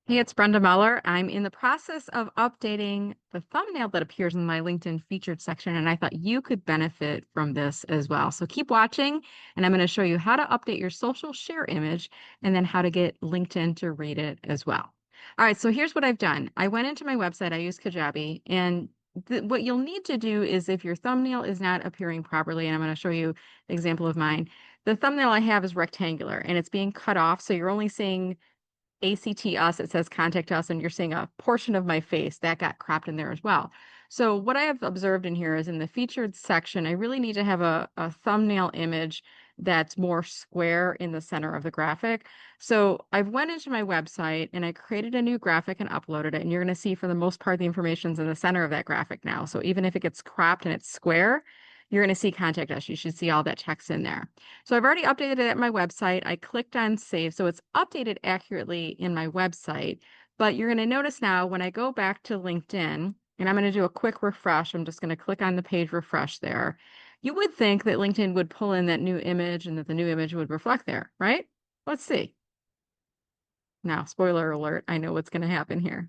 Hey, it's Brenda Muller. I'm in the process of updating the thumbnail that appears in my LinkedIn featured section, and I thought you could benefit from this as well. So keep watching, and I'm going to show you how to update your social share image and then how to get LinkedIn to read it as well. All right, so here's what I've done. I went into my website, I use Kajabi, and what you'll need to do is if your thumbnail is not appearing properly, and I'm going to show you an example of mine, the thumbnail I have is rectangular and it's being cut off, so you're only seeing ACT us, it says contact us, and you're seeing a portion of my face that got cropped in there as well. So what I have observed in here is in the featured section, I really need to have a thumbnail image that's more square in the center of the graphic. So I've went into my website and I created a new graphic and uploaded it. And you're going to see for the most part, the information's in the center of that graphic now. So even if it gets cropped and it's square, you're going to see contact us. You should see all that text in there. So I've already updated it at my website. I clicked on save. So it's updated accurately in my website. But you're going to notice now when I go back to LinkedIn, and I'm going to do a quick refresh, I'm just going to click on the page refresh there. You would think that LinkedIn would pull in that new image and that the new image would reflect there, right? Let's see. Now, spoiler alert, I know what's going to happen here.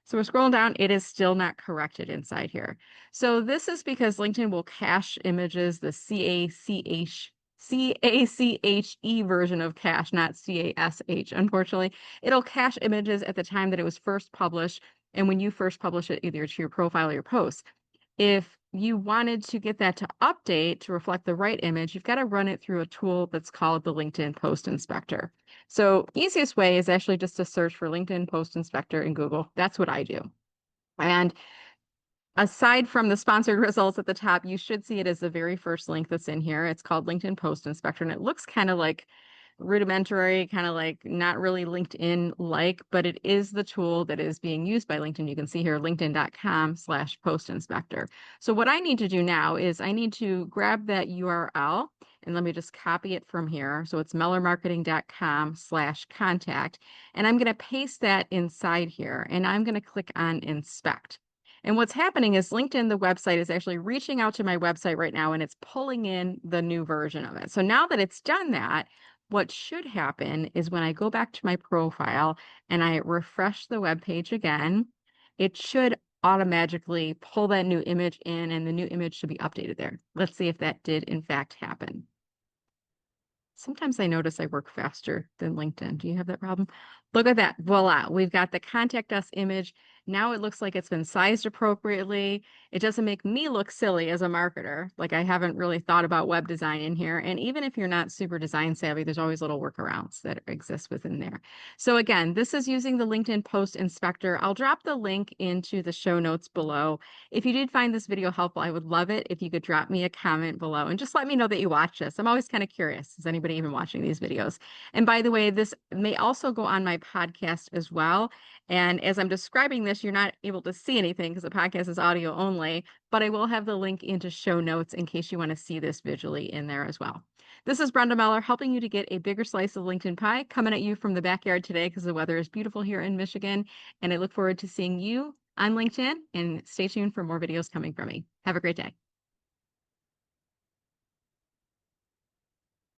So we're scrolling down, it is still not corrected inside here. So this is because LinkedIn will cache images, the CACHE version of cache, not CASH. Unfortunately, it'll cache images at the time that it was first published and when you first publish it either to your profile or your post. If you wanted to get that to update to reflect the right image, you've got to run it through a tool that's called the LinkedIn Post Inspector. So easiest way is actually just to search for LinkedIn Post Inspector in Google. That's what I do. And aside from the sponsored results at the top, you should see it as the very first link that's in here. It's called LinkedIn Post Inspector, and it looks kind of like rudimentary, kind of like not really LinkedIn like, but it is the tool that is being used by LinkedIn. You can see here linkedin.com/post inspector. So what I need to do now is I need to grab that URL and let me just copy it from here. So it's mellermarketing.com/contact. And I'm going to paste that inside here and I'm going to click on inspect. And what's happening is LinkedIn, the website, is actually reaching out to my website right now and it's pulling in the new version of it. So now that it's done that, what should happen is when I go back to my profile and I refresh the web page again, it should automatically pull that new image in and the new image should be updated there. Let's see if that did in fact happen. Sometimes I notice I work faster than LinkedIn. Do you have that problem? Look at that. Voila. We've got the contact us image. Now it looks like it's been sized appropriately. It doesn't make me look silly as a marketer. Like I haven't really thought about web design in here. And even if you're not super design savvy, there's always little workarounds that exist within there. So again, this is using the LinkedIn Post Inspector. I'll drop the link into the show notes below. If you did find this video helpful, I would love it if you could drop me a comment below and just let me know that you watch this. I'm always kind of curious. Is anybody even watching these videos? And by the way, this may also go on my podcast as well. And as I'm describing this, you're not able to see anything because the podcast is audio only, but I will have the link into show notes in case you want to see this visually in there as well. This is Brenda Meller helping you to get a bigger slice of LinkedIn pie coming at you from the backyard today because the weather is beautiful here in Michigan. And I look forward to seeing you on LinkedIn and stay tuned for more videos coming from me. Have a great day.